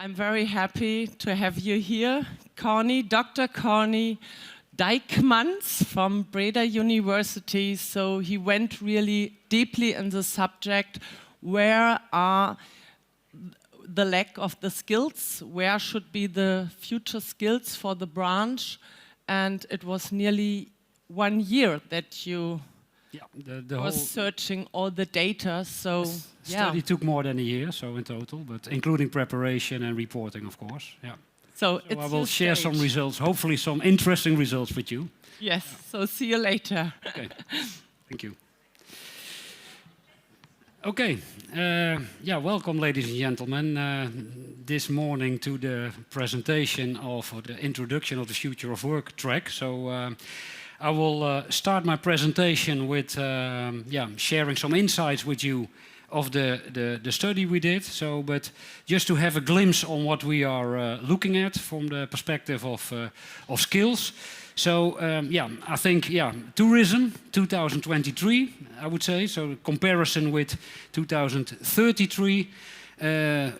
I'm very happy to have you here, Dr. Corny Dijkmans from Bréda University. So he went really deeply in the subject. Where are the lack of the skills? Where should be the future skills for the branch? And it was nearly 1 year that you was searching all the data. So study took more than a year, so in total, but including preparation and reporting, of course. Yeah. So I will share some results, hopefully some interesting results with you. Yes. So see you later. Okay. Thank you. Okay. Welcome, ladies and gentlemen, this morning to the presentation of the introduction of the Future of Work track. So I will start my presentation with sharing some insights with you of the study we did. So, but just to have a glimpse on what we are looking at from the perspective of skills. So I think tourism 2023, I would say. So comparison with 2033,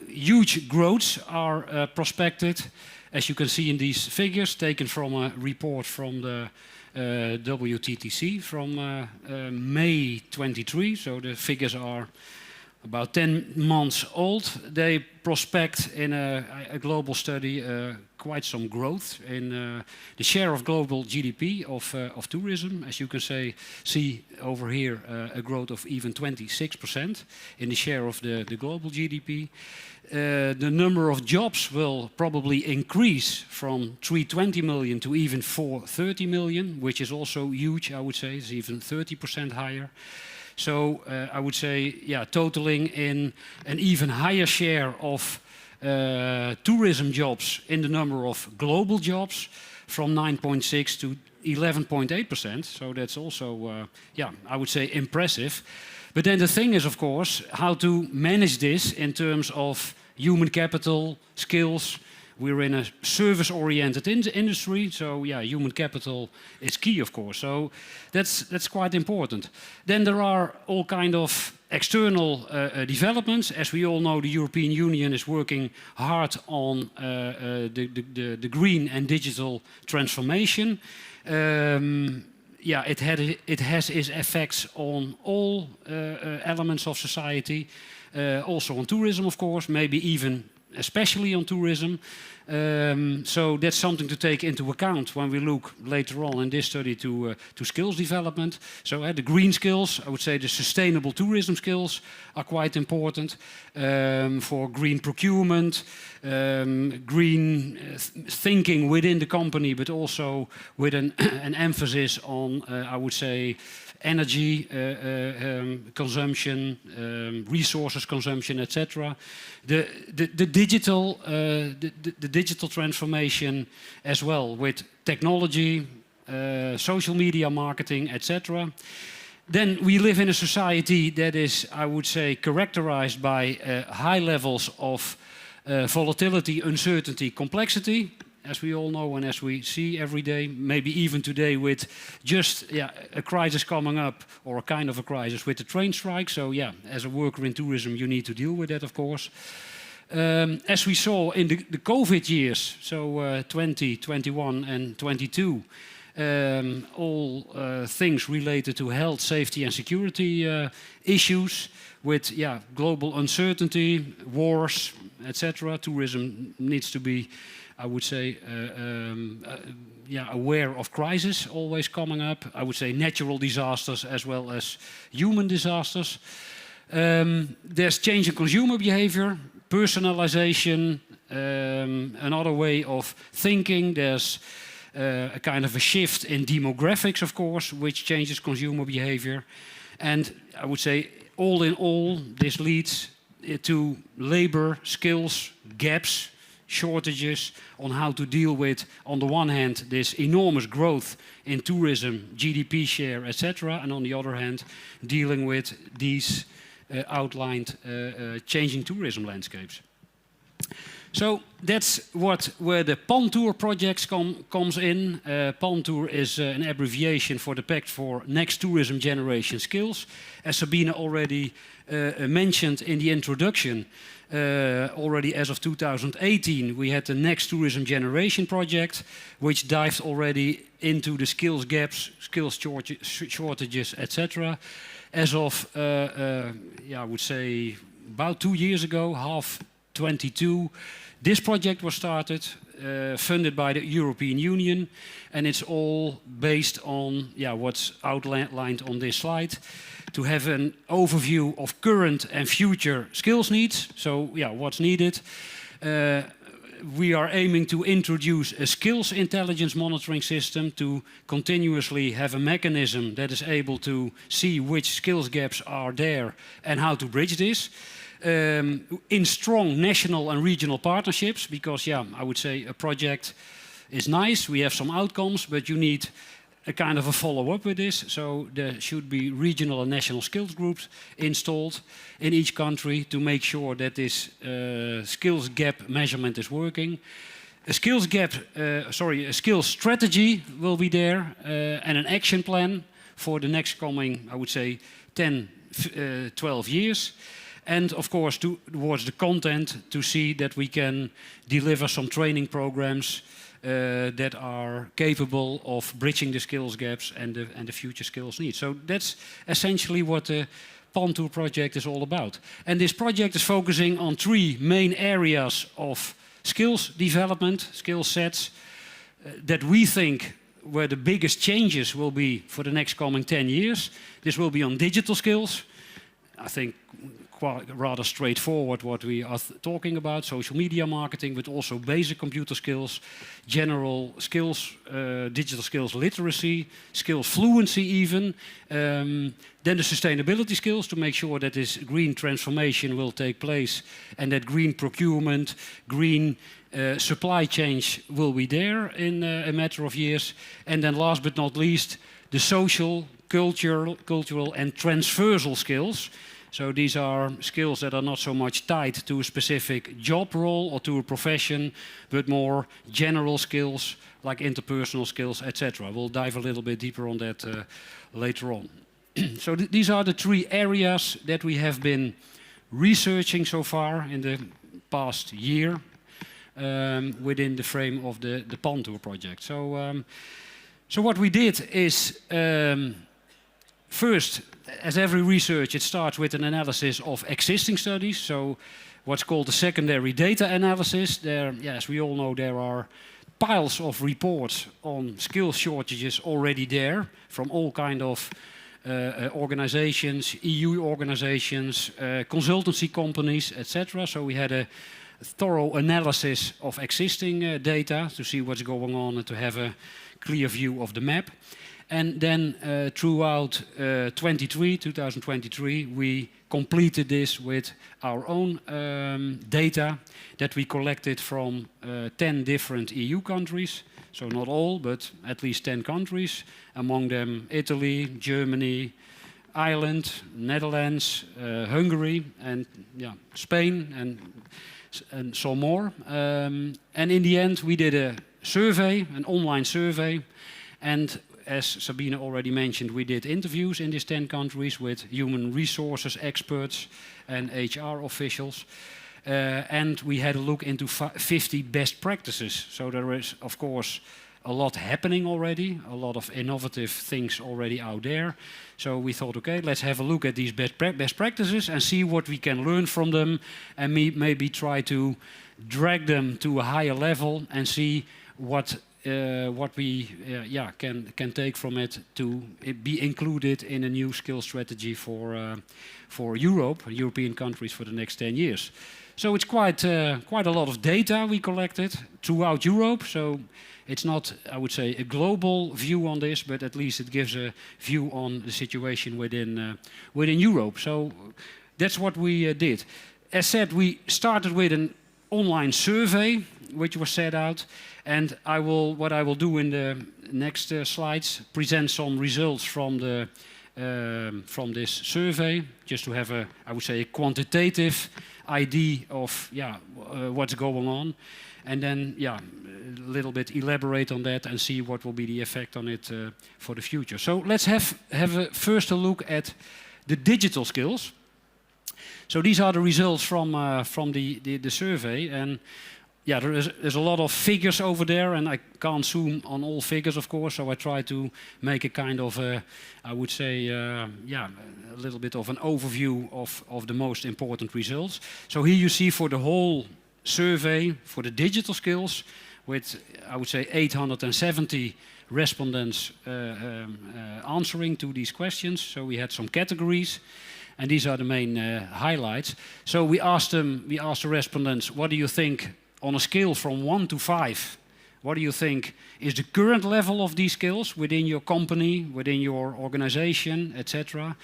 huge growths are prospected, as you can see in these figures taken from a report from the WTTC from May 23. So the figures are about 10 months old. They prospect in a global study quite some growth in the share of global GDP of tourism. As you can see over here, a growth of even 26% in the share of the global GDP. The number of jobs will probably increase from 320 million to even 430 million, which is also huge, I would say. It's even 30% higher. So I would say, totaling in an even higher share of tourism jobs in the number of global jobs from 9.6 to 11.8%. So that's also, I would say impressive. But then the thing is, of course, how to manage this in terms of human capital, skills. We're in a service-oriented industry, so human capital is key, of course. So that's quite important. Then there are all kind of external developments. As we all know, the European Union is working hard on the green and digital transformation. It has its effects on all elements of society, also on tourism, of course, maybe even especially on tourism. So that's something to take into account when we look later on in this study to skills development. So the green skills, I would say the sustainable tourism skills are quite important for green procurement, green thinking within the company, but also with an emphasis on, I would say, energy consumption, resources consumption, etc. The digital transformation as well, with technology, social media marketing, etc. Then we live in a society that is, I would say, characterized by high levels of volatility, uncertainty, complexity, as we all know and as we see every day, maybe even today with just a crisis coming up, or a kind of a crisis with the train strike. So as a worker in tourism, you need to deal with that, of course. As we saw in the COVID years, so 20, 21 and 22, all things related to health, safety and security issues with global uncertainty, wars, etc. Tourism needs to be, I would say, aware of crisis always coming up. I would say natural disasters as well as human disasters. There's change in consumer behavior, personalization, another way of thinking. There's a kind of a shift in demographics, of course, which changes consumer behavior. And I would say, all in all, this leads to labor, skills, gaps, shortages on how to deal with, on the one hand, this enormous growth in tourism, GDP share, etc., and on the other hand, dealing with these outlined changing tourism landscapes. So that's where the PANTOUR projects comes in. PANTOUR is an abbreviation for the Pact for Next Tourism Generation Skills. As Sabine already mentioned in the introduction, already as of 2018, we had the Next Tourism Generation project, which dived already into the skills gaps, skills shortages, etc. As of, I would say, about 2 years ago, half 22, this project was started, funded by the European Union, and it's all based on what's outlined on this slide, to have an overview of current and future skills needs. So, what's needed. We are aiming to introduce a skills intelligence monitoring system to continuously have a mechanism that is able to see which skills gaps are there and how to bridge this. In strong national and regional partnerships, because I would say a project is nice, we have some outcomes, but you need a kind of a follow-up with this. So there should be regional and national skills groups installed in each country to make sure that this skills gap measurement is working. A skills strategy will be there, and an action plan for the next coming, I would say, 10, 12 years. And of course, towards the content, to see that we can deliver some training programs that are capable of bridging the skills gaps and the future skills needs. So that's essentially what the PANTOUR project is all about. And this project is focusing on 3 main areas of skills development, skill sets, that we think where the biggest changes will be for the next coming 10 years. This will be on digital skills. I think quite rather straightforward what we are talking about, social media marketing, but also basic computer skills, general skills, digital skills literacy, skills fluency even. Then the sustainability skills to make sure that this green transformation will take place and that green procurement, green supply chains will be there in a matter of years. And then last but not least, the social, cultural and transversal skills. So these are skills that are not so much tied to a specific job role or to a profession, but more general skills like interpersonal skills, etc. We'll dive a little bit deeper on that later on. So these are the 3 areas that we have been researching so far in the past year within the frame of the PANTOUR project. So what we did is first, as every research, it starts with an analysis of existing studies. So what's called the secondary data analysis. There, as we all know, there are piles of reports on skills shortages already there from all kind of organizations, EU organizations, consultancy companies, etc. So we had a thorough analysis of existing data to see what's going on and to have a clear view of the map. And then throughout 2023, we completed this with our own data that we collected from 10 different EU countries. So not all, but at least 10 countries. Among them Italy, Germany, Ireland, Netherlands, Hungary, and Spain, and some more. And in the end, we did a survey, an online survey, and as Sabine already mentioned, we did interviews in these 10 countries with human resources experts and HR officials. And we had a look into 50 best practices. So there is, of course, a lot happening already, a lot of innovative things already out there. So we thought, okay, let's have a look at these best practices and see what we can learn from them, and maybe try to drag them to a higher level and see what we can take from it to be included in a new skill strategy for Europe, European countries for the next 10 years. So it's quite a lot of data we collected throughout Europe. So it's not, I would say, a global view on this, but at least it gives a view on the situation within Europe. So that's what we did. As said, we started with an online survey, which was set out, and what I will do in the next slides, present some results from this survey, just to have I would say, a quantitative idea of what's going on, and then a little bit elaborate on that and see what will be the effect on it for the future. So let's have first a look at the digital skills. So these are the results from the survey, and there's a lot of figures over there, and I can't zoom on all figures, of course, so I try to make a kind of, I would say, a little bit of an overview of the most important results. So here you see for the whole survey, for the digital skills, with, I would say, 870 respondents answering to these questions. So we had some categories, and these are the main highlights. So we asked the respondents, what do you think on a scale from 1 to 5? What do you think is the current level of these skills within your company, within your organization, etc.?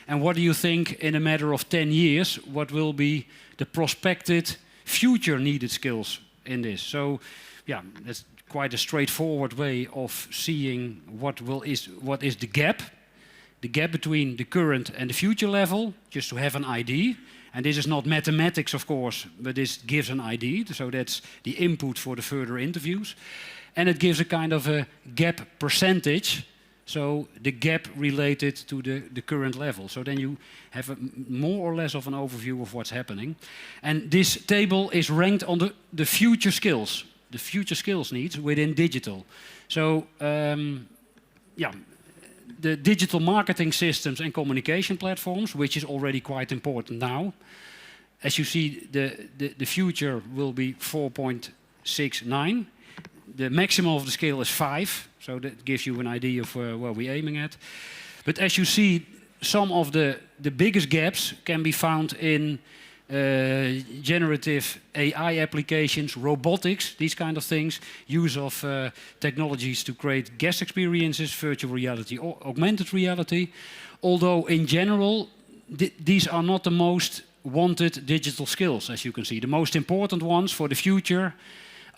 And what do you think in a matter of 10 years, what will be the prospected future needed skills in this? So that's quite a straightforward way of seeing what is the gap between the current and the future level, just to have an idea. And this is not mathematics, of course, but this gives an idea. So that's the input for the further interviews. And it gives a kind of a gap percentage, so the gap related to the current level. So then you have a more or less of an overview of what's happening. And this table is ranked on the future skills needs within digital. So the digital marketing systems and communication platforms, which is already quite important now. As you see, the future will be 4.69. The maximum of the scale is 5, so that gives you an idea of where we're aiming at. But as you see, some of the biggest gaps can be found in generative AI applications, robotics, these kind of things, use of technologies to create guest experiences, virtual reality or augmented reality. Although in general, these are not the most wanted digital skills, as you can see. The most important ones for the future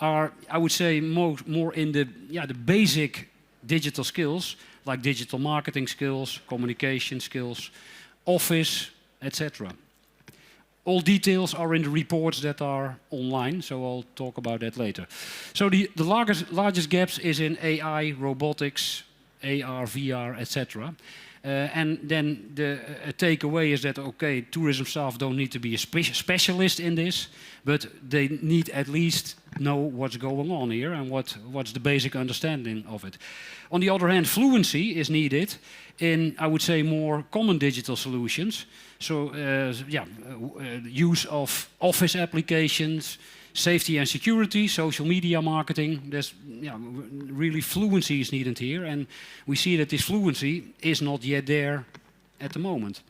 are, I would say, more in the basic digital skills, like digital marketing skills, communication skills, office, etc. All details are in the reports that are online, so I'll talk about that later. So the largest gaps is in AI, robotics, AR, VR, etc. And then the takeaway is that, okay, tourism staff don't need to be a specialist in this, but they need at least know what's going on here and what's the basic understanding of it. On the other hand, fluency is needed in, I would say, more common digital solutions. So, use of office applications, safety and security, social media marketing. There's really fluency is needed here, and we see that this fluency is not yet there at the moment.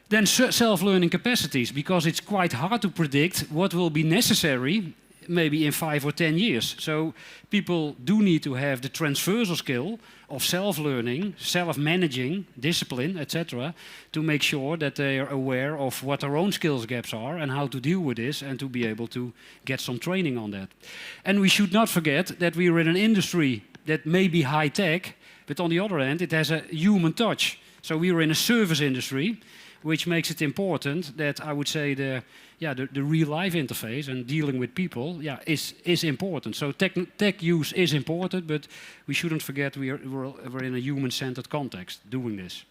Then self-learning capacities, because it's quite hard to predict what will be necessary maybe in 5 or 10 years. So people do need to have the transversal skill of self-learning, self-managing, discipline, etc., to make sure that they are aware of what their own skills gaps are and how to deal with this and to be able to get some training on that. And we should not forget that we are in an industry that may be high-tech, but on the other hand, it has a human touch. So we are in a service industry, which makes it important that, I would say, the real-life interface and dealing with people is important. So tech use is important, but we shouldn't forget we're in a human-centered context doing this.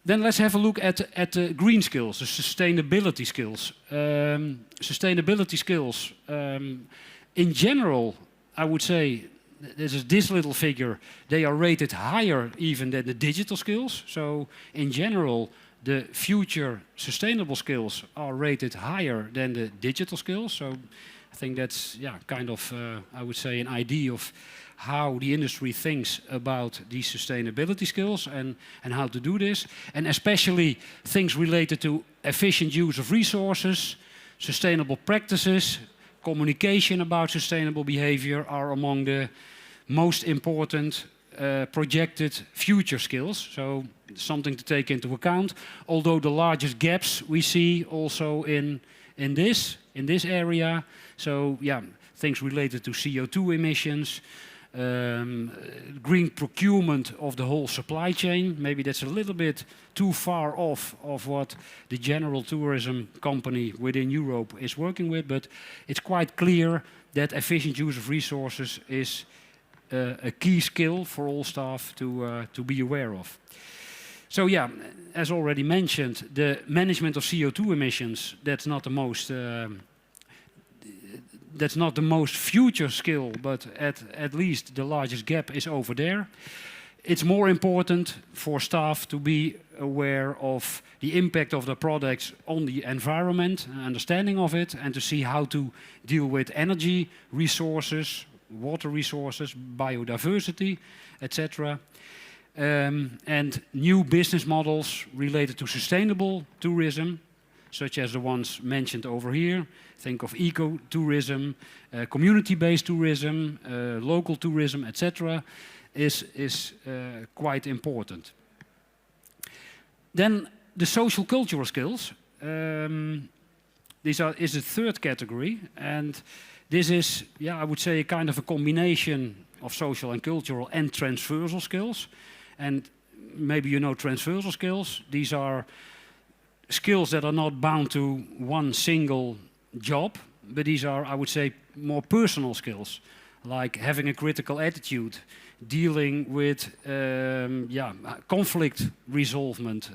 Then let's have a look at the green skills, the sustainability skills. Sustainability skills, in general, I would say, there's this little figure, they are rated higher even than the digital skills. So in general, the future sustainable skills are rated higher than the digital skills. So I think that's kind of, I would say, an idea of how the industry thinks about these sustainability skills and how to do this. And especially things related to efficient use of resources, sustainable practices, communication about sustainable behavior are among the most important projected future skills. So something to take into account. Although the largest gaps we see also in this area. So things related to CO2 emissions, green procurement of the whole supply chain. Maybe that's a little bit too far off of what the general tourism company within Europe is working with, but it's quite clear that efficient use of resources is a key skill for all staff to be aware of. So yeah, as already mentioned, the management of CO2 emissions, that's not the most future skill, but at least the largest gap is over there. It's more important for staff to be aware of the impact of the products on the environment, understanding of it, and to see how to deal with energy resources, water resources, biodiversity, etc. And new business models related to sustainable tourism, such as the ones mentioned over here. Think of eco-tourism, community-based tourism, local tourism, etc. is quite important. Then the social cultural skills. Is a third category, and this is, yeah, I would say a kind of a combination of social and cultural and transversal skills. And maybe you know transversal skills. These are skills that are not bound to one single job, but these are, I would say, more personal skills, like having a critical attitude, dealing with conflict resolvement,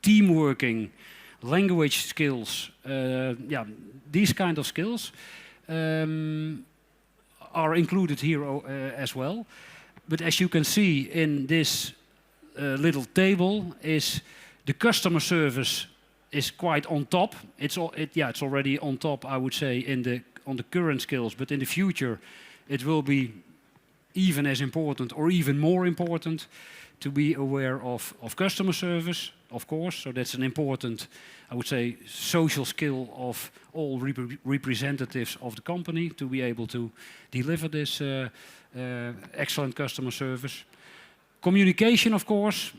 teamworking, language skills. These kind of skills are included here as well. But as you can see in this little table, is the customer service is quite on top. It's already on top, I would say, on the current skills. But in the future, it will be even as important or even more important to be aware of customer service, of course. So that's an important, I would say, social skill of all representatives of the company to be able to deliver this excellent customer service. Communication, of course,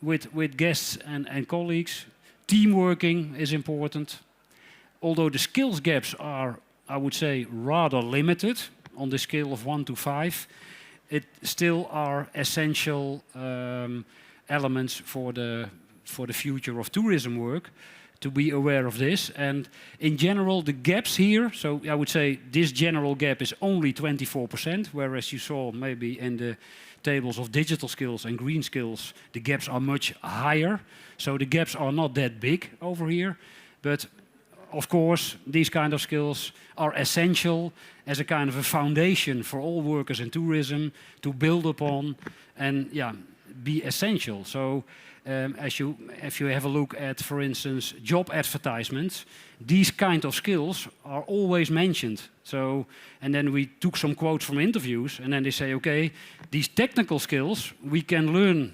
with guests and colleagues. Teamworking is important. Although the skills gaps are, I would say, rather limited on the scale of 1 to 5, it still are essential elements for the future of tourism work, to be aware of this. And in general, the gaps here, so I would say this general gap is only 24%, whereas you saw maybe in the tables of digital skills and green skills, the gaps are much higher. So the gaps are not that big over here. But of course, these kind of skills are essential as a kind of a foundation for all workers in tourism to build upon and be essential. So if you have a look at, for instance, job advertisements, these kind of skills are always mentioned. So, and then we took some quotes from interviews, and then they say, okay, these technical skills we can learn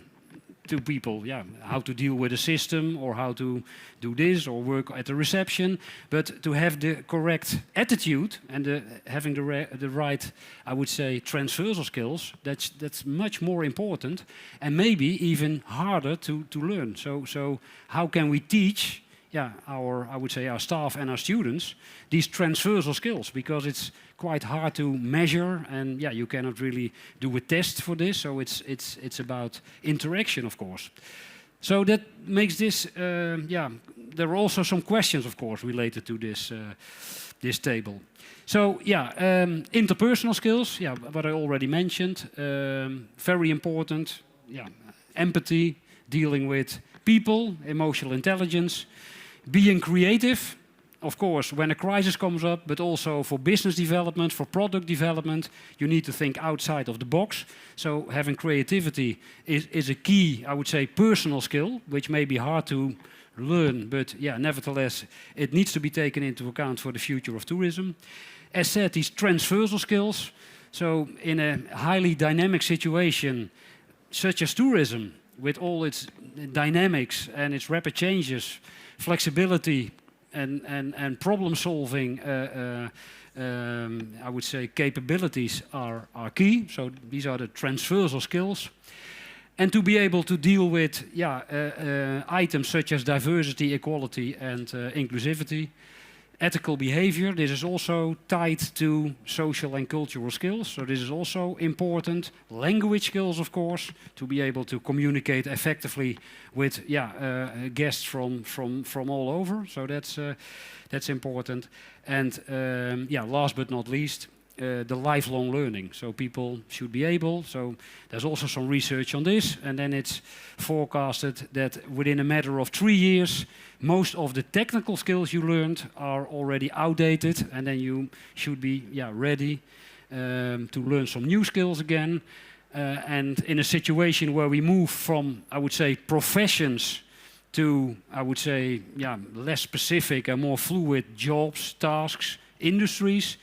to people, how to deal with a system or how to do this or work at the reception, but to have the correct attitude and having the right, I would say, transversal skills, that's much more important and maybe even harder to learn. So how can we teach our staff and our students these transversal skills, because it's quite hard to measure, and you cannot really do a test for this. So it's about interaction, of course. So that makes this. There are also some questions, of course, related to this table. So interpersonal skills. What I already mentioned. Very important. Empathy, dealing with people, emotional intelligence. Being creative, of course, when a crisis comes up, but also for business development, for product development, you need to think outside of the box. So having creativity is a key, I would say, personal skill, which may be hard to learn, but nevertheless, it needs to be taken into account for the future of tourism. As said, these transversal skills, so in a highly dynamic situation, such as tourism, with all its dynamics and its rapid changes, flexibility and problem solving, I would say, capabilities are key. So these are the transversal skills. And to be able to deal with items such as diversity, equality and inclusivity. ethical behavior. This is also tied to social and cultural skills, so this is also important. Language skills, of course, to be able to communicate effectively with guests from all over. So that's important. And last but not least, the lifelong learning. So people should be able, so there's also some research on this, and then it's forecasted that within a matter of 3 years, most of the technical skills you learned are already outdated, and then you should be ready to learn some new skills again. And in a situation where we move from, I would say, professions to, I would say, less specific and more fluid jobs, tasks, industries,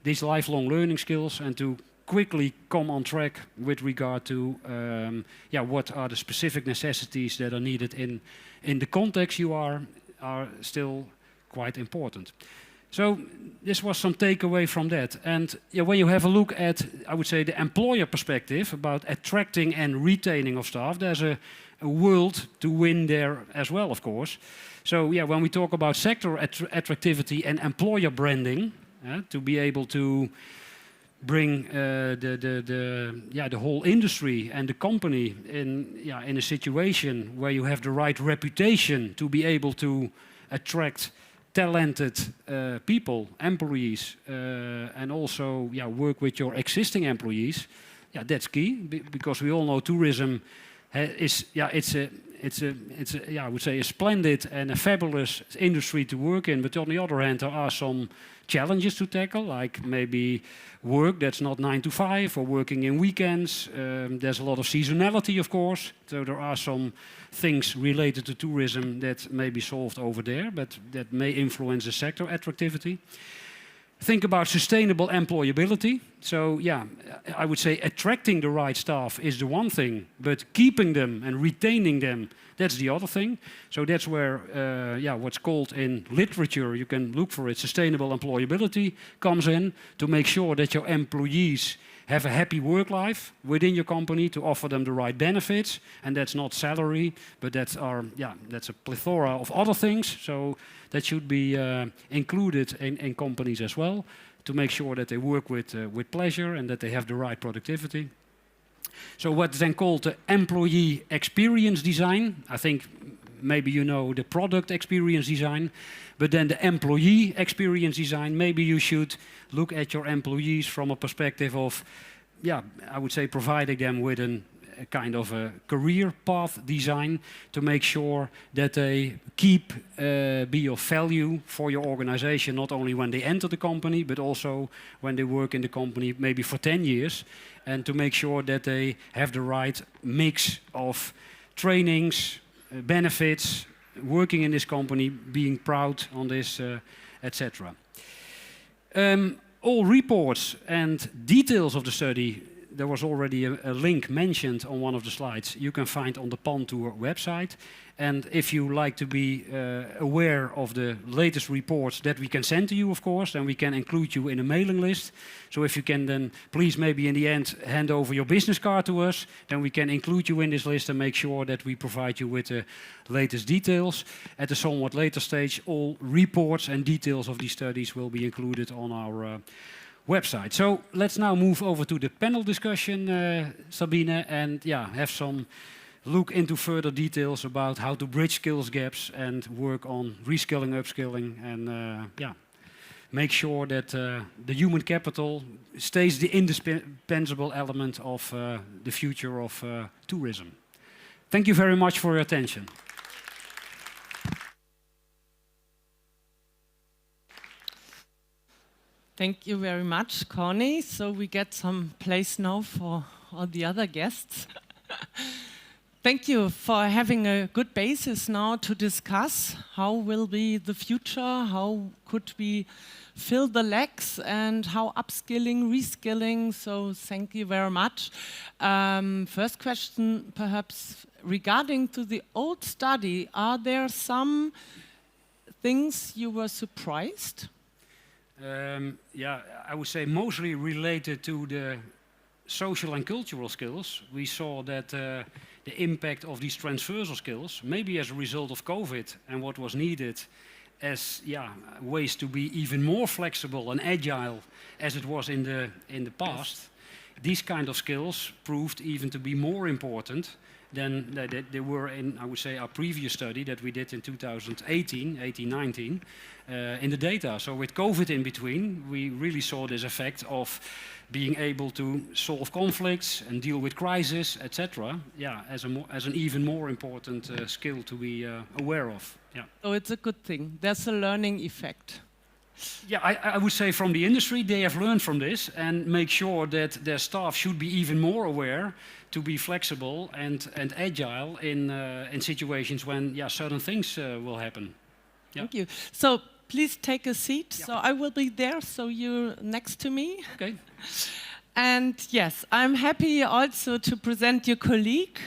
these lifelong learning skills, and to quickly come on track with regard to what are the specific necessities that are needed in the context you are still quite important. So this was some takeaway from that. And when you have a look at, I would say, the employer perspective about attracting and retaining of staff, there's a world to win there as well, of course. So when we talk about sector attractivity and employer branding, to be able to bring the whole industry and the company in a situation where you have the right reputation to be able to attract talented people, employees, and also work with your existing employees. That's key, because we all know tourism is I would say a splendid and a fabulous industry to work in. But on the other hand, there are some challenges to tackle, like maybe work that's not 9 to 5 or working in weekends. There's a lot of seasonality, of course. So there are some things related to tourism that may be solved over there, but that may influence the sector attractivity. Think about sustainable employability. So I would say attracting the right staff is the one thing, but keeping them and retaining them, that's the other thing. So that's where what's called in literature, you can look for it, sustainable employability comes in, to make sure that your employees have a happy work life within your company, to offer them the right benefits. And that's not salary, but that's a plethora of other things. So that should be included in companies as well, to make sure that they work with pleasure and that they have the right productivity. So what's then called the employee experience design. I think maybe you know the product experience design, but then the employee experience design, maybe you should look at your employees from a perspective of, I would say providing them with a kind of a career path design, to make sure that they be of value for your organization, not only when they enter the company, but also when they work in the company maybe for 10 years, and to make sure that they have the right mix of trainings, benefits, working in this company, being proud on this, etc. All reports and details of the study, there was already a link mentioned on one of the slides, you can find on the PANTOUR website. And if you like to be aware of the latest reports that we can send to you, of course, then we can include you in a mailing list. So if you can then please maybe in the end hand over your business card to us, then we can include you in this list and make sure that we provide you with the latest details. At a somewhat later stage, all reports and details of these studies will be included on our website. So let's now move over to the panel discussion, Sabine, and have some look into further details about how to bridge skills gaps and work on reskilling, upskilling, and make sure that the human capital stays the indispensable element of the future of tourism. Thank you very much for your attention. Thank you very much, Connie. So we get some place now for all the other guests. Thank you for having a good basis now to discuss how will be the future, how could we fill the lacks, and how upskilling, reskilling. So thank you very much. First question, perhaps regarding to the old study, are there some things you were surprised? I would say mostly related to the social and cultural skills. We saw that the impact of these transversal skills, maybe as a result of COVID and what was needed, as ways to be even more flexible and agile as it was in the past, these kind of skills proved even to be more important than they were in, I would say, our previous study that we did in 2018-19 in the data. So with COVID in between, we really saw this effect of being able to solve conflicts and deal with crisis, etc. Yeah, as an even more important skill to be aware of. Yeah. So it's a good thing. There's a learning effect. Yeah, I would say from the industry, they have learned from this and make sure that their staff should be even more aware to be flexible and agile in situations when certain things will happen. Yeah. Thank you. So please take a seat. So I will be there, so you're next to me. Okay. And yes, I'm happy also to present your colleague,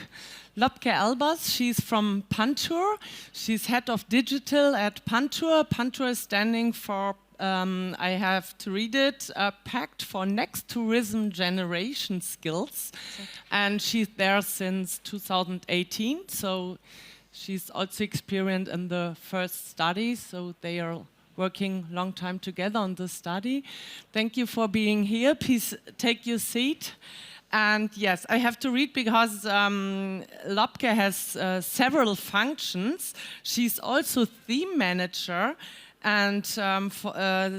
Lobke Elbers. She's from PANTOUR. She's head of digital at PANTOUR. PANTOUR is standing for, I have to read it, Pact for Next Tourism Generation Skills. And she's there since 2018. So she's also experienced in the first study. So they are working long time together on the study. Thank you for being here. Please take your seat. And yes, I have to read because Lobke has several functions. She's also theme manager and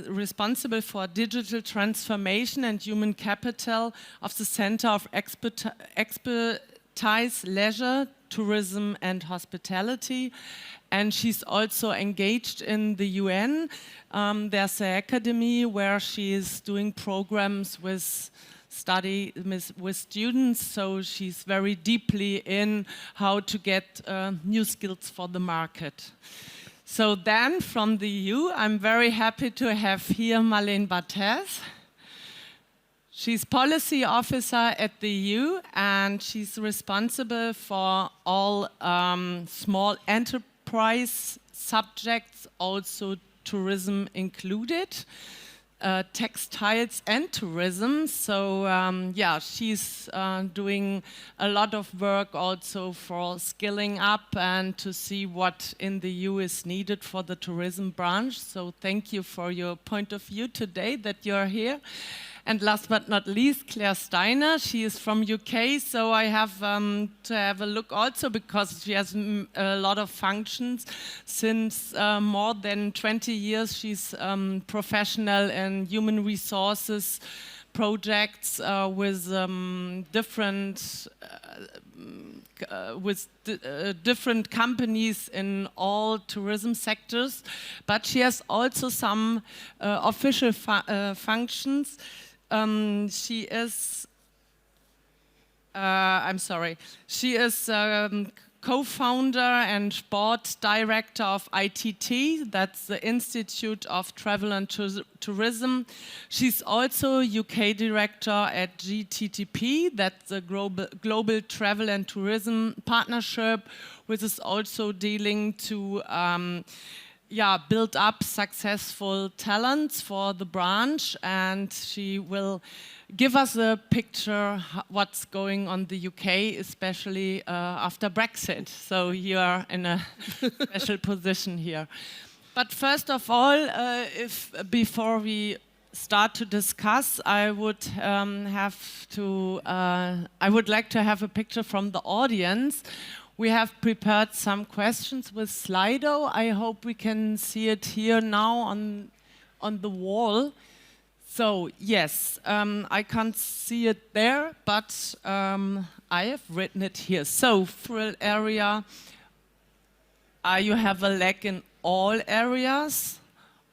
responsible for digital transformation and human capital of the Center of Expertise, Leisure, Tourism and Hospitality. And she's also engaged in the UN. There's an academy where she is doing programs with students, so she's very deeply in how to get new skills for the market. So then from the EU, I'm very happy to have here Marlène Bartes. She's policy officer at the EU, and she's responsible for all small enterprise subjects, also tourism included. Textiles and tourism. So she's doing a lot of work also for skilling up and to see what in the EU is needed for the tourism branch. So thank you for your point of view today that you're here. And last but not least, Claire Steiner. She is from UK, so I have to have a look also because she has a lot of functions. Since more than 20 years, she's professional in human resources projects with different companies in all tourism sectors. But she has also some official functions. She is co-founder and board director of ITT, that's the Institute of Travel and Tourism. She's also UK director at GTTP, that's the Global Travel and Tourism Partnership, which is also dealing to build up successful talents for the branch, and she will give us a picture what's going on in the UK, especially after Brexit. So you are in a special position here. But first of all, before we start to discuss, I would like to have a picture from the audience. We have prepared some questions with Slido. I hope we can see it here now on the wall. So yes, I can't see it there, but I have written it here. So frill area, you have a lack in all areas?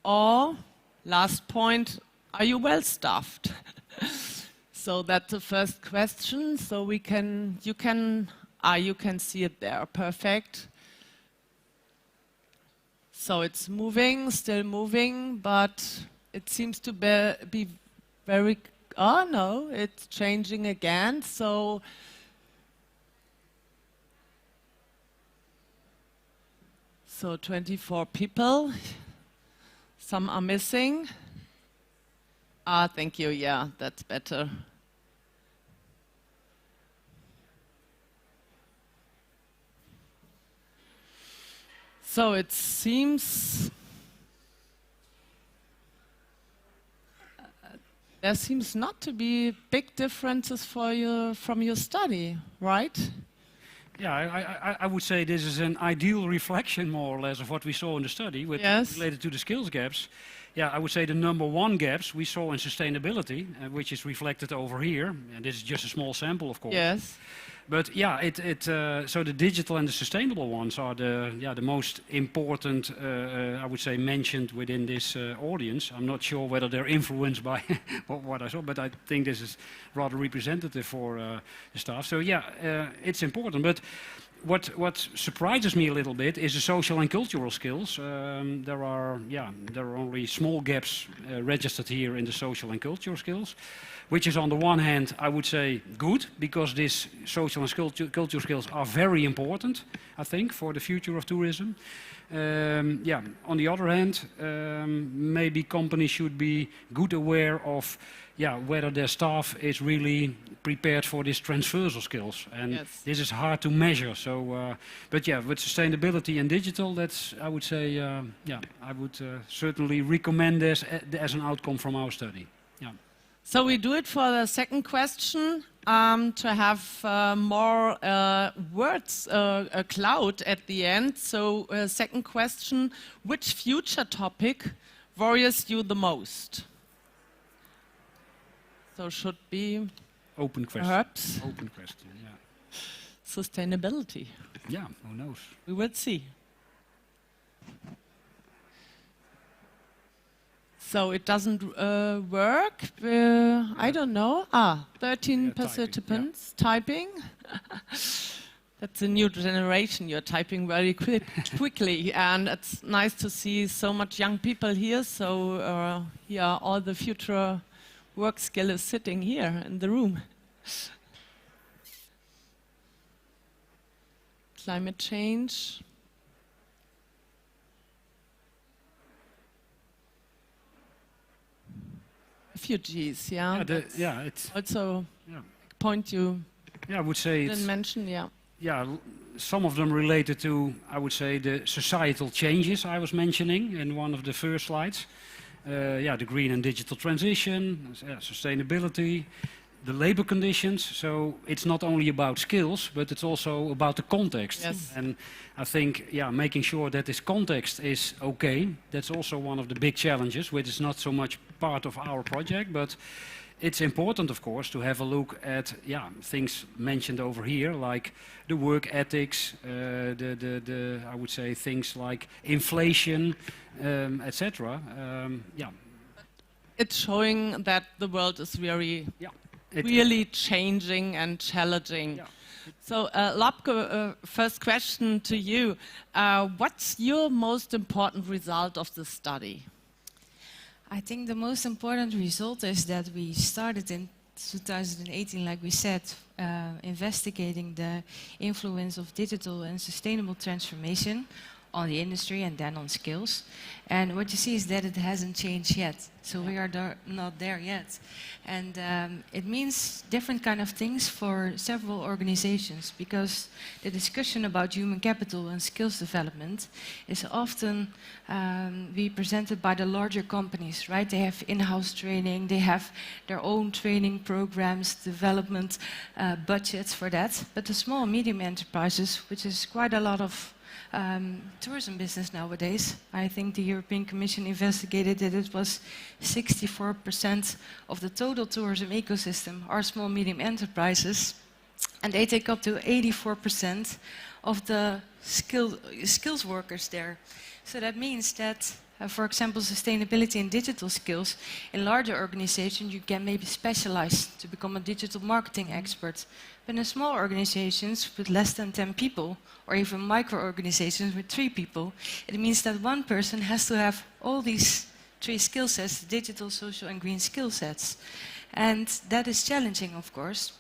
Or, last point, are you well staffed? So that's the first question. So you can see it there, perfect. So it's moving, still moving, but it seems to be very, oh no, it's changing again. So 24 people, some are missing. Thank you, yeah, that's better. So it seems There seems not to be big differences for you from your study, right? Yeah, I would say this is an ideal reflection, more or less, of what we saw in the study related to the skills gaps. Yeah, I would say the number one gaps we saw in sustainability, which is reflected over here, and this is just a small sample, of course. Yes. But yeah, so the digital and the sustainable ones are the most important, I would say, mentioned within this audience. I'm not sure whether they're influenced by what I saw, but I think this is rather representative for the staff. So yeah, it's important. But what surprises me a little bit is the social and cultural skills. There are only small gaps registered here in the social and cultural skills, which is on the one hand, I would say, good, because these social and cultural skills are very important, I think, for the future of tourism. On the other hand, maybe companies should be good aware of whether their staff is really prepared for these transversal skills. And this is hard to measure. So, but yeah, with sustainability and digital, that's, I would say, I would certainly recommend this as an outcome from our study. Yeah. So we do it for the second question, to have more words, a cloud at the end. So second question, which future topic worries you the most? So should be open question. Perhaps open question, yeah. Sustainability. Yeah, who knows? We will see. So it doesn't work. I don't know. 13 participants typing. That's a new generation. You're typing very quickly, and it's nice to see so much young people here. So here, all the future work skill is sitting here in the room. Climate change. Refugees, yeah. It's also point you. Yeah, I would say didn't mention, some of them related to, I would say, the societal changes I was mentioning in one of the first slides. The green and digital transition, sustainability, the labor conditions. So it's not only about skills, but it's also about the context. Yes. And I think, making sure that this context is okay, that's also one of the big challenges, which is not so much part of our project, but it's important, of course, to have a look at things mentioned over here, like the work ethics, I would say things like inflation, etc. It's showing that the world is really changing and challenging. Yeah. So, Lobke, first question to you. What's your most important result of the study? I think the most important result is that we started in 2018, like we said, investigating the influence of digital and sustainable transformation on the industry and then on skills. And what you see is that it hasn't changed yet. So we are not there yet. And it means different kind of things for several organizations, because the discussion about human capital and skills development is often be presented by the larger companies, right? They have in-house training, they have their own training programs, development budgets for that. But the small and medium enterprises, which is quite a lot of tourism business nowadays. I think the European Commission investigated that it was 64% of the total tourism ecosystem are small medium enterprises, and they take up to 84% of the skills workers there. So that means that for example, sustainability and digital skills, in larger organizations you can maybe specialize to become a digital marketing expert. But in small organizations with less than 10 people, or even micro-organizations with 3 people, it means that one person has to have all these 3 skill sets, digital, social and green skill sets. And that is challenging, of course.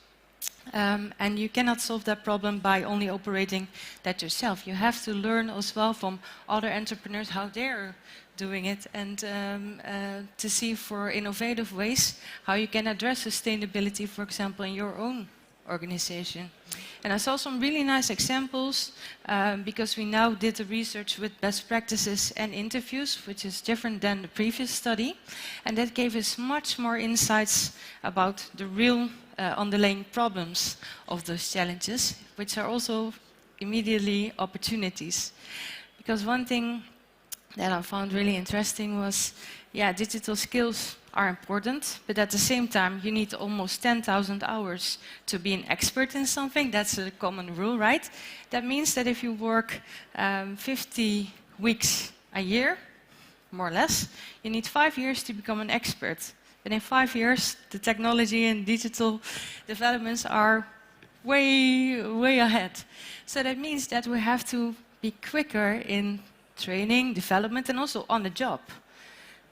And you cannot solve that problem by only operating that yourself. You have to learn as well from other entrepreneurs how they're doing it, and to see for innovative ways how you can address sustainability, for example, in your own organization. And I saw some really nice examples because we now did the research with best practices and interviews, which is different than the previous study. And that gave us much more insights about the real underlying problems of those challenges, which are also immediately opportunities. Because one thing that I found really interesting was, yeah, digital skills are important, but at the same time, you need almost 10,000 hours to be an expert in something. That's a common rule, right? That means that if you work 50 weeks a year, more or less, you need 5 years to become an expert. But in 5 years, the technology and digital developments are way ahead. So that means that we have to be quicker in training, development, and also on the job.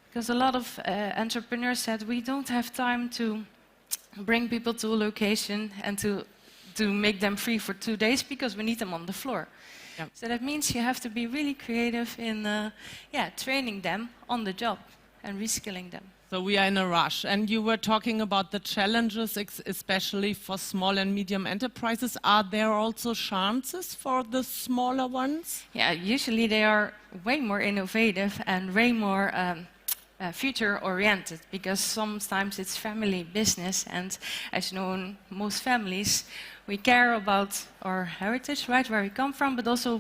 Because a lot of entrepreneurs said we don't have time to bring people to a location and to make them free for 2 days because we need them on the floor. Yep. So that means you have to be really creative in training them on the job and reskilling them. So we are in a rush. And you were talking about the challenges, especially for small and medium enterprises. Are there also chances for the smaller ones? Yeah, usually they are way more innovative and way more future-oriented, because sometimes it's family business, and as you know, in most families, we care about our heritage, right, where we come from, but also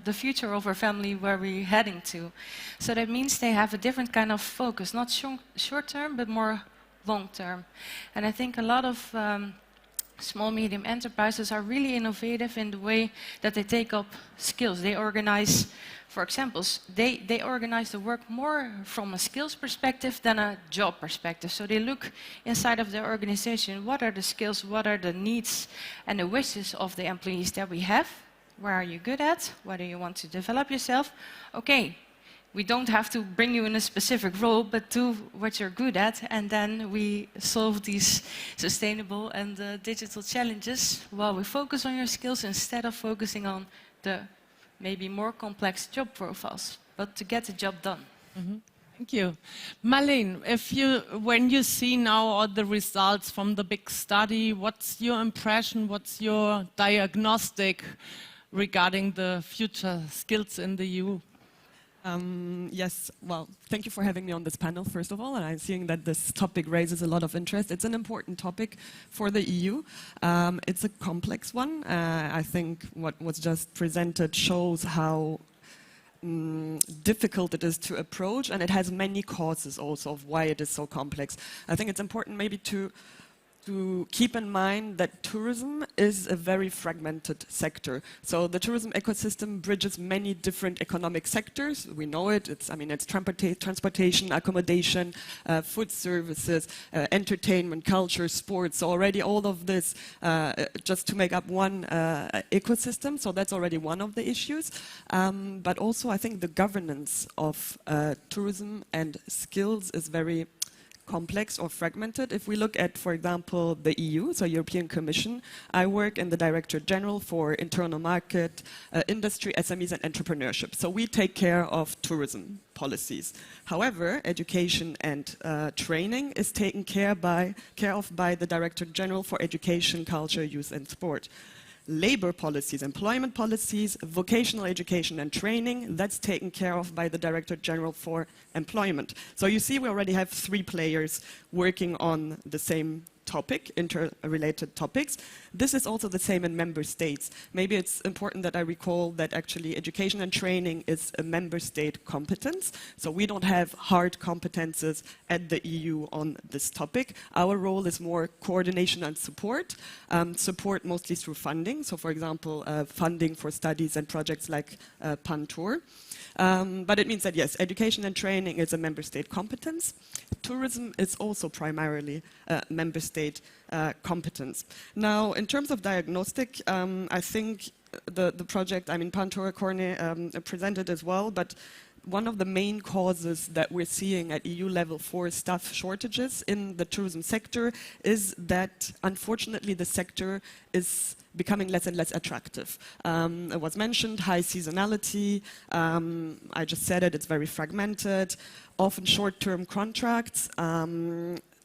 the future of our family, where we're heading to. So that means they have a different kind of focus, not short-term, but more long-term. And I think a lot of small, medium enterprises are really innovative in the way that they take up skills. They organize, for example, they organize the work more from a skills perspective than a job perspective. So they look inside of their organization, what are the skills, what are the needs and the wishes of the employees that we have? Where are you good at? Where do you want to develop yourself? Okay, we don't have to bring you in a specific role, but do what you're good at, and then we solve these sustainable and digital challenges while we focus on your skills instead of focusing on the maybe more complex job profiles, but to get the job done. Mm-hmm. Thank you. Marlène, when you see now all the results from the big study, what's your impression, what's your diagnostic regarding the future skills in the EU? Yes, well, thank you for having me on this panel, first of all, and I'm seeing that this topic raises a lot of interest. It's an important topic for the EU. It's a complex one. I think what was just presented shows how difficult it is to approach, and it has many causes also of why it is so complex. I think it's important maybe to keep in mind that tourism is a very fragmented sector. So the tourism ecosystem bridges many different economic sectors. We know it. It's transportation, accommodation, food services, entertainment, culture, sports. So already all of this just to make up one ecosystem. So that's already one of the issues. But also I think the governance of tourism and skills is very complex or fragmented. If we look at, for example, the EU, so European Commission, I work in the Director General for Internal Market, Industry, SMEs and Entrepreneurship. So we take care of tourism policies. However, education and training is taken care of by the Director General for Education, Culture, Youth and Sport. Labor policies, employment policies, vocational education and training, that's taken care of by the Director General for Employment. So you see we already have 3 players working on the same topic, interrelated topics. This is also the same in member states. Maybe it's important that I recall that actually education and training is a member state competence. So we don't have hard competences at the EU on this topic. Our role is more coordination and support. Support mostly through funding. So for example, funding for studies and projects like PANTOUR. But it means that, yes, education and training is a member state competence. Tourism is also primarily member state competence. Now, in terms of diagnostic, I think the project, PANTOUR, Corne presented as well, but one of the main causes that we're seeing at EU level for staff shortages in the tourism sector is that, unfortunately, the sector is becoming less and less attractive. It was mentioned, high seasonality. I just said it, it's very fragmented, often short-term contracts.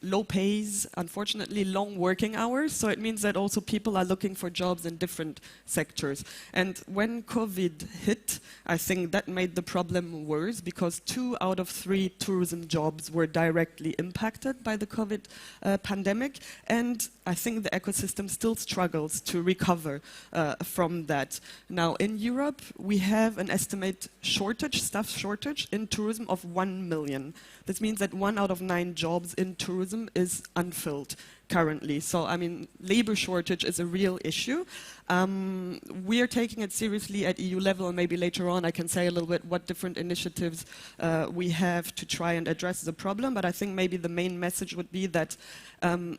low pays, unfortunately long working hours. So it means that also people are looking for jobs in different sectors. And when COVID hit, I think that made the problem worse because 2 out of 3 tourism jobs were directly impacted by the COVID pandemic. And I think the ecosystem still struggles to recover from that. Now in Europe, we have an estimate staff shortage in tourism of 1 million. This means that 1 out of 9 jobs in tourism is unfilled currently. So, I mean, labor shortage is a real issue. We are taking it seriously at EU level, and maybe later on I can say a little bit what different initiatives we have to try and address the problem. But I think maybe the main message would be that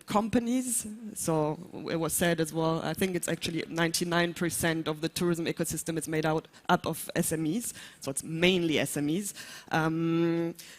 companies, so it was said as well, I think it's actually 99% of the tourism ecosystem is made up of SMEs, so it's mainly SMEs.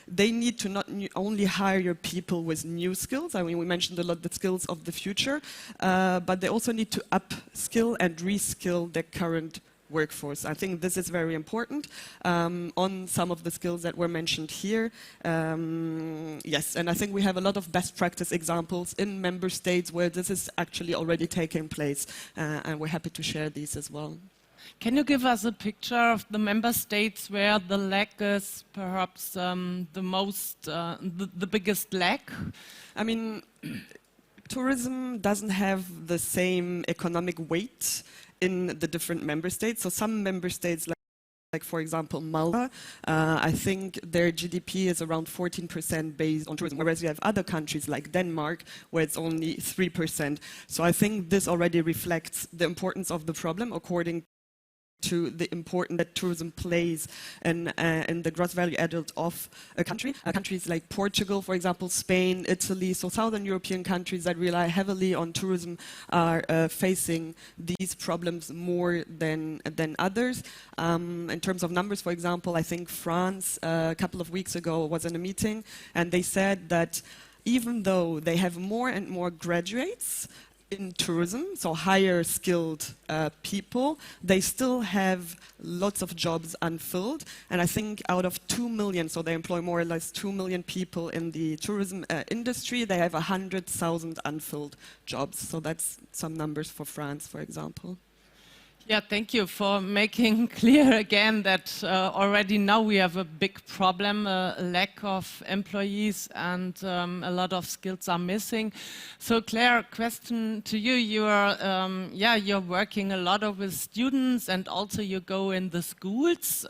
They need to not only hire people with new skills, I mean we mentioned a lot the skills of the future, but they also need to upskill and reskill their current workforce. I think this is very important on some of the skills that were mentioned here. Yes, and I think we have a lot of best practice examples in member states where this is actually already taking place, and we're happy to share these as well. Can you give us a picture of the member states where the lack is perhaps the biggest lack? I mean, tourism doesn't have the same economic weight in the different member states. So some member states, like for example Malta, I think their GDP is around 14% based on tourism, whereas you have other countries like Denmark where it's only 3%. So I think this already reflects the importance of the problem according to the importance that tourism plays in the gross value added of a country. Countries like Portugal, for example, Spain, Italy, so southern European countries that rely heavily on tourism are facing these problems more than others. In terms of numbers, for example, I think France a couple of weeks ago was in a meeting and they said that even though they have more and more graduates in tourism, so higher skilled people, they still have lots of jobs unfilled. And I think out of 2 million, so they employ more or less 2 million people in the tourism industry, they have 100,000 unfilled jobs. So that's some numbers for France, for example. Yeah, thank you for making clear again that already now we have a big problem, a lack of employees and a lot of skills are missing. So Claire, question to you. You're working a lot with students and also you go in the schools.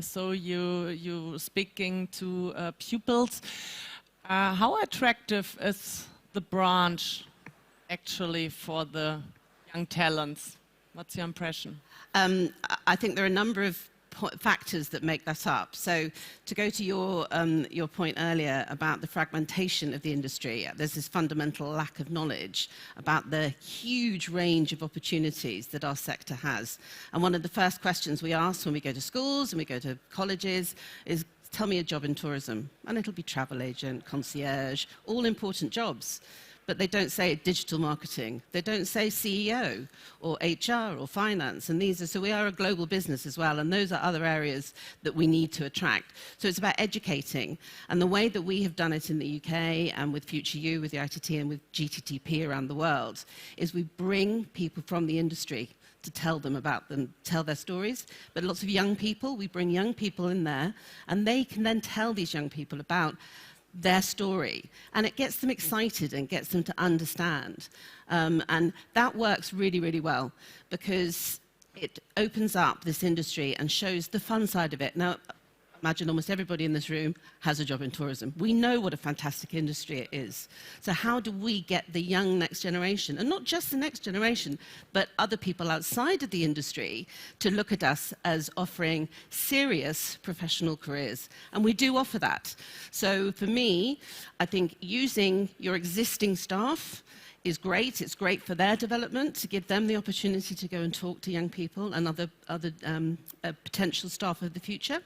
So you're speaking to pupils. How attractive is the branch actually for the young talents? What's your impression? I think there are a number of factors that make that up. So to go to your point earlier about the fragmentation of the industry, there's this fundamental lack of knowledge about the huge range of opportunities that our sector has. And one of the first questions we ask when we go to schools and we go to colleges is, tell me a job in tourism. And it'll be travel agent, concierge, all important jobs. But they don't say digital marketing. They don't say CEO or HR or finance. And so we are a global business as well. And those are other areas that we need to attract. So it's about educating. And the way that we have done it in the UK and with Future You, with the ITT and with GTTP around the world, is we bring people from the industry to tell them about them, tell their stories. But lots of young people, we bring young people in there, and they can then tell these young people about their story, and it gets them excited and gets them to understand. And that works really, really well because it opens up this industry and shows the fun side of it. Now, imagine almost everybody in this room has a job in tourism. We know what a fantastic industry it is. So how do we get the young next generation, and not just the next generation, but other people outside of the industry to look at us as offering serious professional careers? And we do offer that. So for me, I think using your existing staff is great. It's great for their development, to give them the opportunity to go and talk to young people and other potential staff of the future.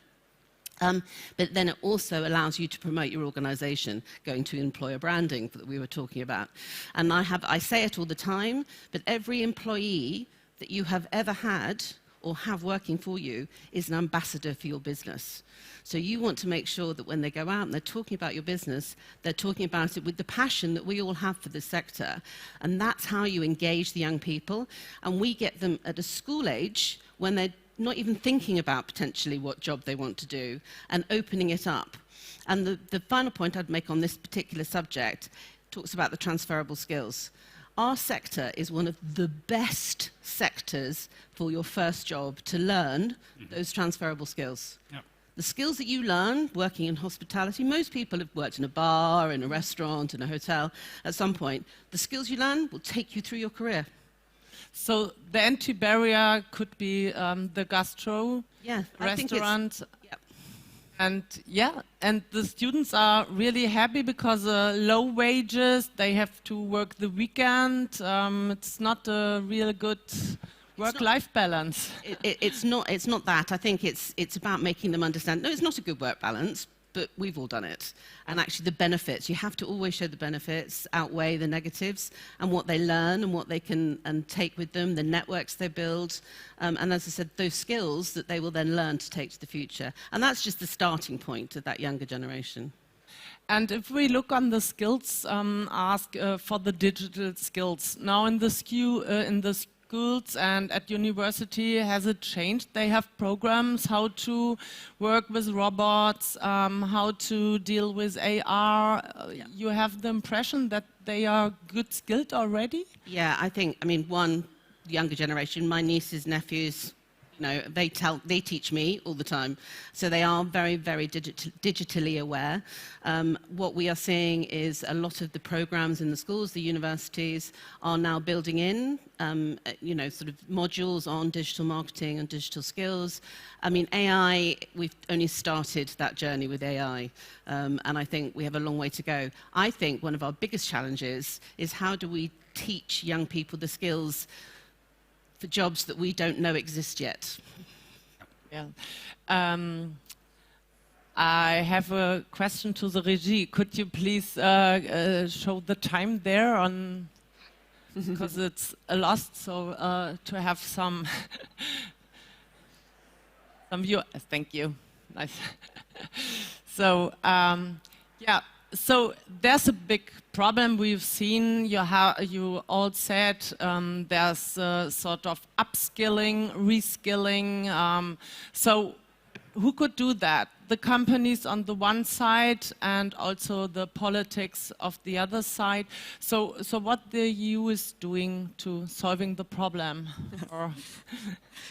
But then it also allows you to promote your organisation, going to employer branding that we were talking about. And I say it all the time, but every employee that you have ever had or have working for you is an ambassador for your business. So you want to make sure that when they go out and they're talking about your business, they're talking about it with the passion that we all have for this sector. And that's how you engage the young people. And we get them at a school age when they're not even thinking about potentially what job they want to do and opening it up. And the final point I'd make on this particular subject talks about the transferable skills. Our sector is one of the best sectors for your first job to learn those transferable skills. Yep. The skills that you learn working in hospitality, most people have worked in a bar, in a restaurant, in a hotel at some point. The skills you learn will take you through your career. So the entry barrier could be the gastro, Yeah, I think restaurant. Yep. And yeah, and the students are really happy because low wages, they have to work the weekend. It's not a real good work-life balance. It's not that. I think it's about making them understand, no, it's not a good work balance, but we've all done it. And actually the benefits, you have to always show the benefits outweigh the negatives and what they learn and what they can take with them, the networks they build, and as I said, those skills that they will then learn to take to the future. And that's just the starting point of that younger generation. And if we look on the skills, ask for the digital skills. Now in the schools and at university, has it changed? They have programs how to work with robots, how to deal with AR. You have the impression that they are good skilled already? Yeah, I mean, one, younger generation, my nieces, nephews, you know, they teach me all the time. So they are very, very digitally aware. What we are seeing is a lot of the programs in the schools, the universities, are now building in, you know, sort of modules on digital marketing and digital skills. I mean, AI, we've only started that journey with AI, and I think we have a long way to go. I think one of our biggest challenges is how do we teach young people the skills for jobs that we don't know exist yet. Yeah. I have a question to the regie. Could you please show the time there on, because it's lost, so to have some view. Thank you. Nice. So yeah. So there's a big problem we've seen. You all said there's a sort of upskilling, reskilling. So who could do that? The companies on the one side and also the politics of the other side. So what the EU is doing to solving the problem? Or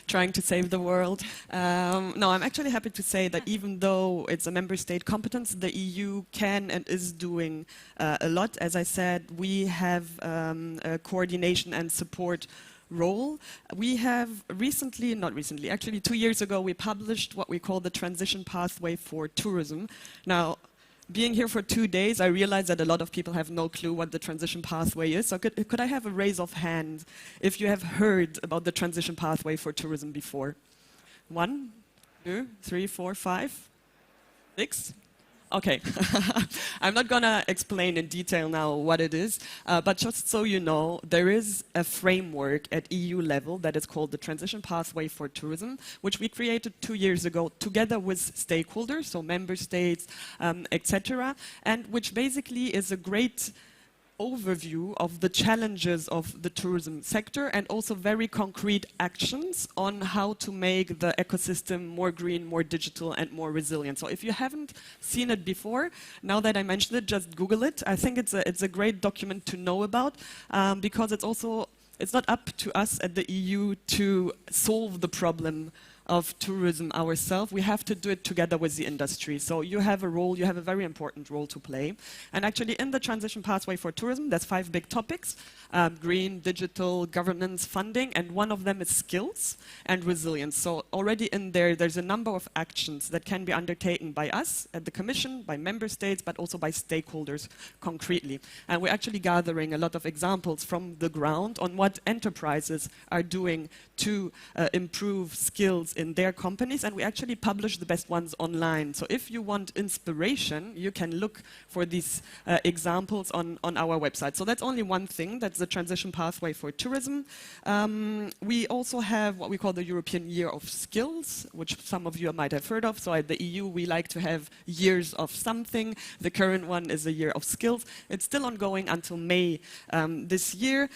trying to save the world. No, I'm actually happy to say that even though it's a member state competence, the EU can and is doing a lot. As I said, we have a coordination and support role. We have actually 2 years ago, we published what we call the transition pathway for tourism. Now, being here for 2 days, I realize that a lot of people have no clue what the transition pathway is. So could I have a raise of hands if you have heard about the transition pathway for tourism before? 1, 2, 3, 4, 5, 6? Okay, I'm not going to explain in detail now what it is, but just so you know, there is a framework at EU level that is called the Transition Pathway for Tourism, which we created 2 years ago together with stakeholders, so member states, etc., and which basically is a great overview of the challenges of the tourism sector and also very concrete actions on how to make the ecosystem more green, more digital and more resilient. So if you haven't seen it before, now that I mentioned it, just Google it. I think it's a great document to know about because it's not up to us at the EU to solve the problem of tourism ourselves. We have to do it together with the industry. So you have a very important role to play. And actually in the transition pathway for tourism, there's 5 big topics: green, digital, governance, funding, and one of them is skills and resilience. So already in there's a number of actions that can be undertaken by us at the Commission, by member states, but also by stakeholders concretely. And we're actually gathering a lot of examples from the ground on what enterprises are doing to improve skills in their companies, and we actually publish the best ones online. So if you want inspiration, you can look for these examples on our website. So that's only one thing, that's the transition pathway for tourism. We also have what we call the European Year of Skills, which some of you might have heard of. So at the EU, we like to have years of something. The current one is a year of skills. It's still ongoing until May this year.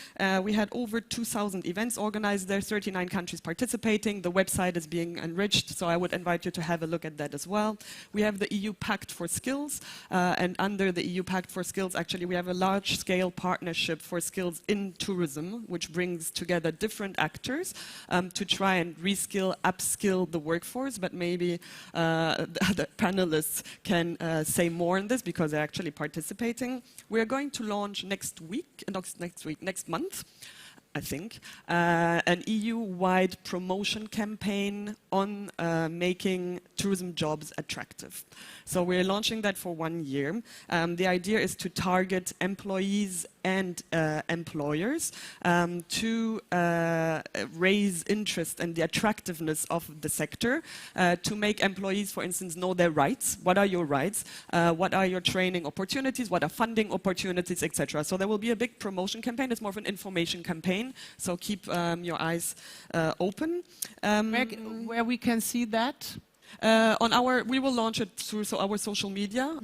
We had over 2,000 events organized there, 39 countries participating. The website is being enriched, so I would invite you to have a look at that as well. We have the EU Pact for Skills, and under the EU Pact for Skills, actually, we have a large-scale partnership for skills in tourism, which brings together different actors to try and reskill, upskill the workforce, but maybe the other panelists can say more on this because they're actually participating. We're going to launch next month, I think, an EU-wide promotion campaign on making tourism jobs attractive. So we're launching that for 1 year. The idea is to target employees and employers to raise interest in the attractiveness of the sector, to make employees, for instance, know their rights. What are your rights? What are your training opportunities? What are funding opportunities, etc. So there will be a big promotion campaign. It's more of an information campaign. So keep your eyes open. Where we can see that? We will launch it through our social media.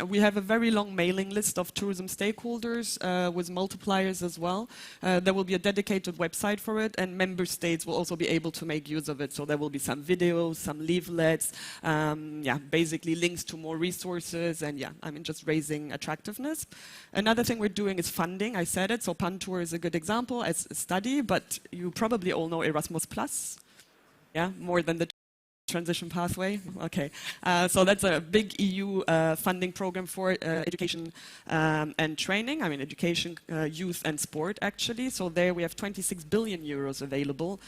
We have a very long mailing list of tourism stakeholders with multipliers as well. There will be a dedicated website for it, and member states will also be able to make use of it. So there will be some videos, some leaflets, basically links to more resources, and just raising attractiveness. Another thing we're doing is funding. I said it, so PANTOUR is a good example as a study, but you probably all know Erasmus+. More than the transition pathway. Okay, so that's a big EU funding program for education and training. I mean, education, youth and sport, actually. So there we have 26 billion euros available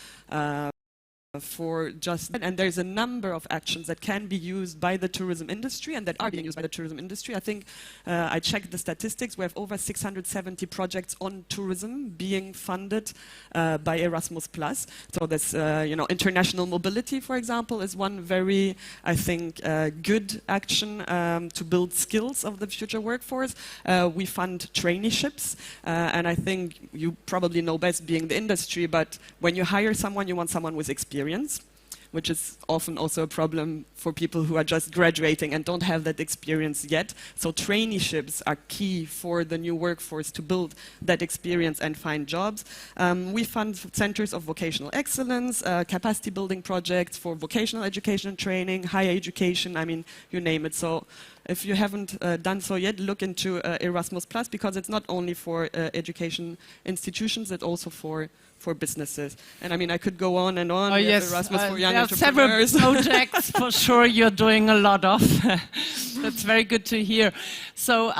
for just that. And there's a number of actions that can be used by the tourism industry and that are being used by the tourism industry. I think I checked the statistics. We have over 670 projects on tourism being funded by Erasmus+. So this, international mobility, for example, is one very, I think, good action to build skills of the future workforce. We fund traineeships, and I think you probably know best being the industry, but when you hire someone, you want someone with experience, which is often also a problem for people who are just graduating and don't have that experience yet. So traineeships are key for the new workforce to build that experience and find jobs. We fund centers of vocational excellence, capacity building projects for vocational education and training, higher education, I mean, you name it. So if you haven't done so yet, look into Erasmus+, because it's not only for education institutions, it's also for businesses. And I mean, I could go on and on. Oh, yes. Erasmus for young there are entrepreneurs. several projects for sure you're doing a lot of. That's very good to hear. So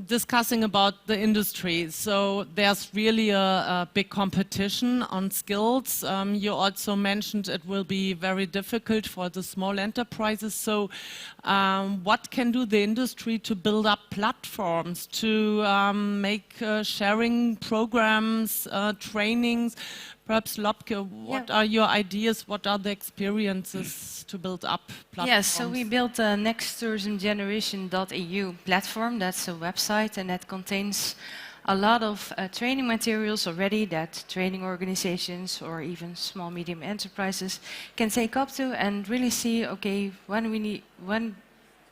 discussing about the industry. So there's really a big competition on skills. You also mentioned it will be very difficult for the small enterprises. So what can do the industry to build up platforms, to make sharing programs, trainings? Perhaps Lobke, what are your ideas? What are the experiences to build up platforms? Yes, so we built a nexttourismgeneration.eu platform. That's a website, and that contains a lot of training materials already that training organizations or even small, medium enterprises can take up to and really see, okay,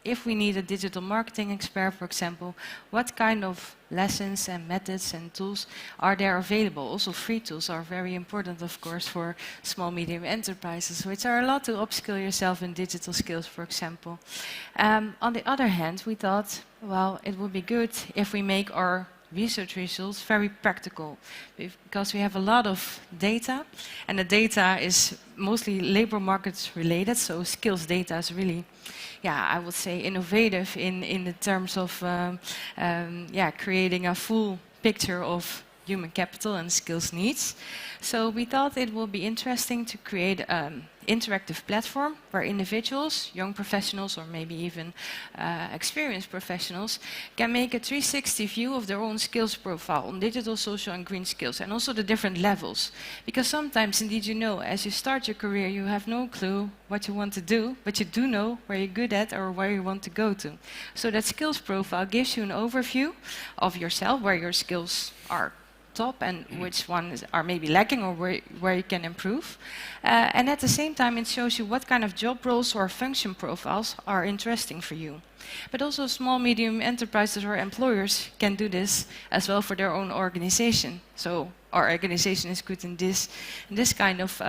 if we need a digital marketing expert, for example, what kind of lessons and methods and tools are there available? Also, free tools are very important, of course, for small, medium enterprises, which are a lot to upskill yourself in digital skills, for example. On the other hand, we thought, well, it would be good if we make our research results very practical, because we have a lot of data, and the data is mostly labor markets related, so skills data is really, I would say, innovative in the terms of creating a full picture of human capital and skills needs. So we thought it would be interesting to create a interactive platform where individuals, young professionals or maybe even experienced professionals can make a 360 view of their own skills profile on digital, social and green skills, and also the different levels. Because sometimes indeed, you know, as you start your career you have no clue what you want to do, but you do know where you're good at or where you want to go to. So that skills profile gives you an overview of yourself, where your skills are top and which ones are maybe lacking or where you can improve. And at the same time it shows you what kind of job roles or function profiles are interesting for you. But also small, medium enterprises or employers can do this as well for their own organization. So our organization is good in this kind of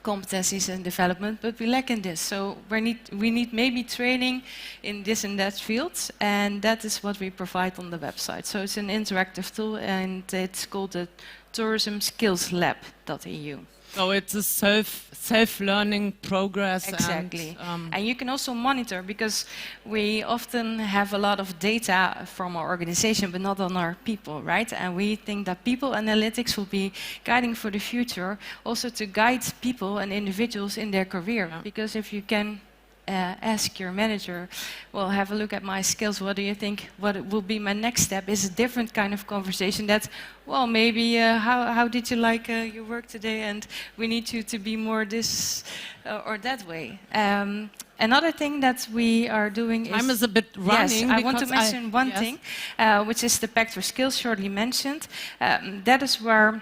competencies and development, but we lack in this. So we need maybe training in this and that field, and that is what we provide on the website. So it's an interactive tool, and it's called the tourismskillslab.eu. So it's a self-learning progress. Exactly. And you can also monitor, because we often have a lot of data from our organization, but not on our people, right? And we think that people analytics will be guiding for the future, also to guide people and individuals in their career. Yeah. Because if you can ask your manager, well, have a look at my skills, what do you think, what will be my next step, is a different kind of conversation that, well, maybe how did you like your work today, and we need you to be more this or that way. Another thing that we are doing is... Time is a bit running. Yes, I want to mention one thing, which is the Pact for Skills, shortly mentioned. That is where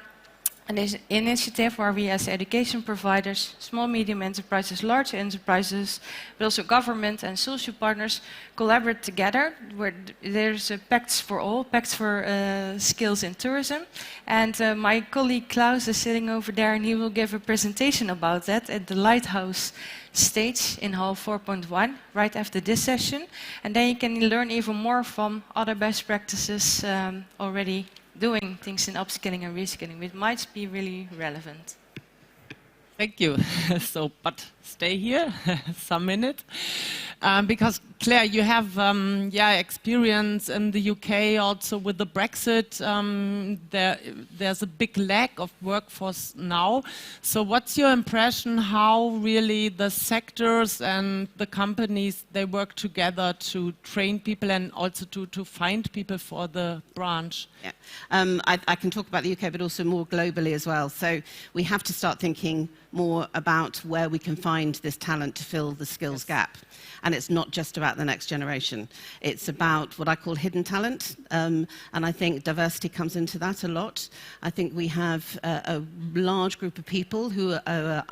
an initiative where we as education providers, small, medium enterprises, large enterprises, but also government and social partners collaborate together, where there's a Pacts for All, Pacts for Skills in Tourism. And my colleague Klaus is sitting over there, and he will give a presentation about that at the Lighthouse stage in Hall 4.1, right after this session. And then you can learn even more from other best practices already doing things in upskilling and reskilling, which might be really relevant. Thank you. So, but stay here some minute, because Claire, you have experience in the UK also with the Brexit. There's a big lack of workforce now. So, what's your impression? How really the sectors and the companies, they work together to train people and also to find people for the branch? Yeah, I can talk about the UK, but also more globally as well. So we have to start thinking more about where we can find this talent to fill the skills gap. And it's not just about the next generation. It's about what I call hidden talent. And I think diversity comes into that a lot. I think we have a large group of people who are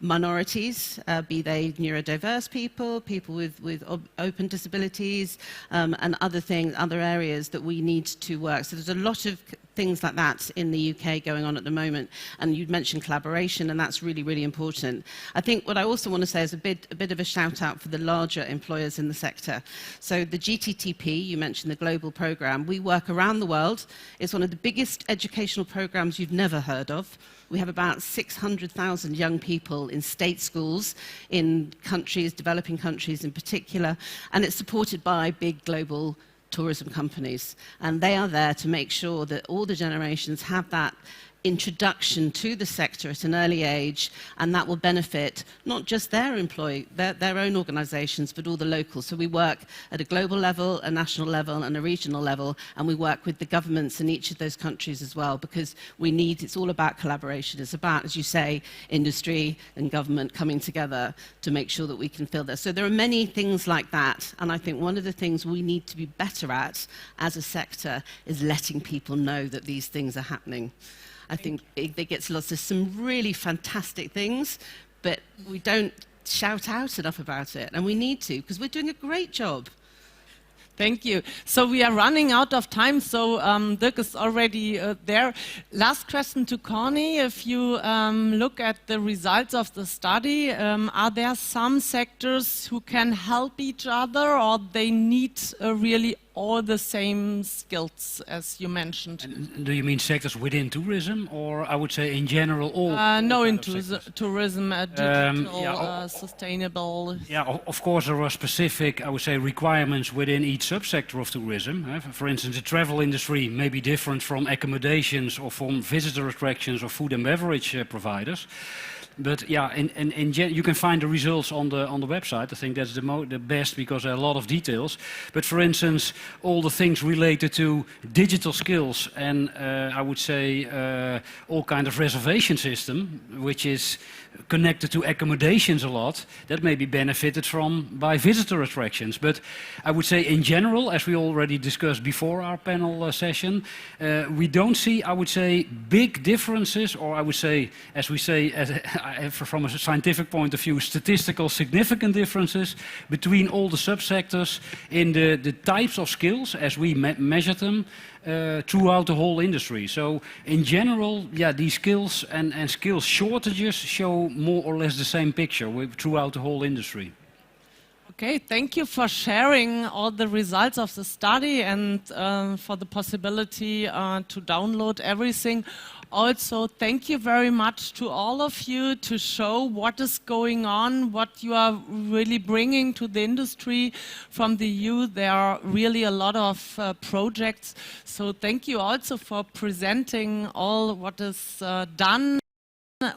minorities, be they neurodiverse people, people with open disabilities, and other areas that we need to work. So there's a lot of things like that in the UK going on at the moment. And you'd mentioned collaboration, and that's really, really important. I think what I also want to say is a bit of a shout out for the larger employers in the sector. So the GTTP, you mentioned the global program, we work around the world. It's one of the biggest educational programs you've never heard of. We have about 600,000 young people in state schools in countries, developing countries in particular, and it's supported by big global tourism companies, and they are there to make sure that all the generations have that introduction to the sector at an early age, and that will benefit not just their own organisations, but all the locals. So we work at a global level, a national level and a regional level, and we work with the governments in each of those countries as well, because it's all about collaboration. It's about, as you say, industry and government coming together to make sure that we can fill this. So there are many things like that, and I think one of the things we need to be better at as a sector is letting people know that these things are happening. I think it gets lost. There's some really fantastic things, but we don't shout out enough about it, and we need to, because we're doing a great job. Thank you. So we are running out of time, so Dirk is already there. Last question to Connie. If you look at the results of the study, are there some sectors who can help each other, or they need really all the same skills as you mentioned? And do you mean sectors within tourism, or I would say in general all? No, in tourism, digital, sustainable. Yeah, of course there are specific, I would say, requirements within each subsector of tourism. For instance, the travel industry may be different from accommodations or from visitor attractions or food and beverage providers. But yeah, you can find the results on the website. I think that's the best because there are a lot of details. But for instance, all the things related to digital skills and I would say all kind of reservation system, which is connected to accommodations a lot, that may be benefited from by visitor attractions. But I would say in general, as we already discussed before our panel session, we don't see, I would say, big differences, or I would say, as we say, from a scientific point of view, statistical significant differences between all the subsectors in the types of skills as we measure them throughout the whole industry. So in general, yeah, these skills and skills shortages show more or less the same picture throughout the whole industry. Okay, thank you for sharing all the results of the study and for the possibility to download everything. Also, thank you very much to all of you to show what is going on, what you are really bringing to the industry from the EU. There are really a lot of projects. So thank you also for presenting all what is done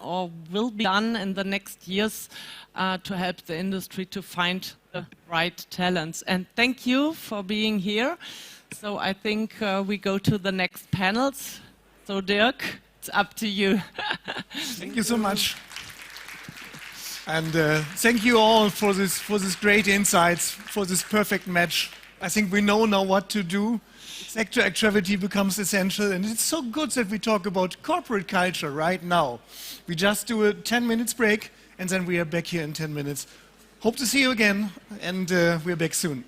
or will be done in the next years to help the industry to find the right talents. And thank you for being here. So I think we go to the next panels. So Dirk, it's up to you. Thank you so much. And thank you all for this great insights, for this perfect match. I think we know now what to do. Sector activity becomes essential, and it's so good that we talk about corporate culture right now. We just do a 10 minutes break, and then we are back here in 10 minutes. Hope to see you again, and we're back soon.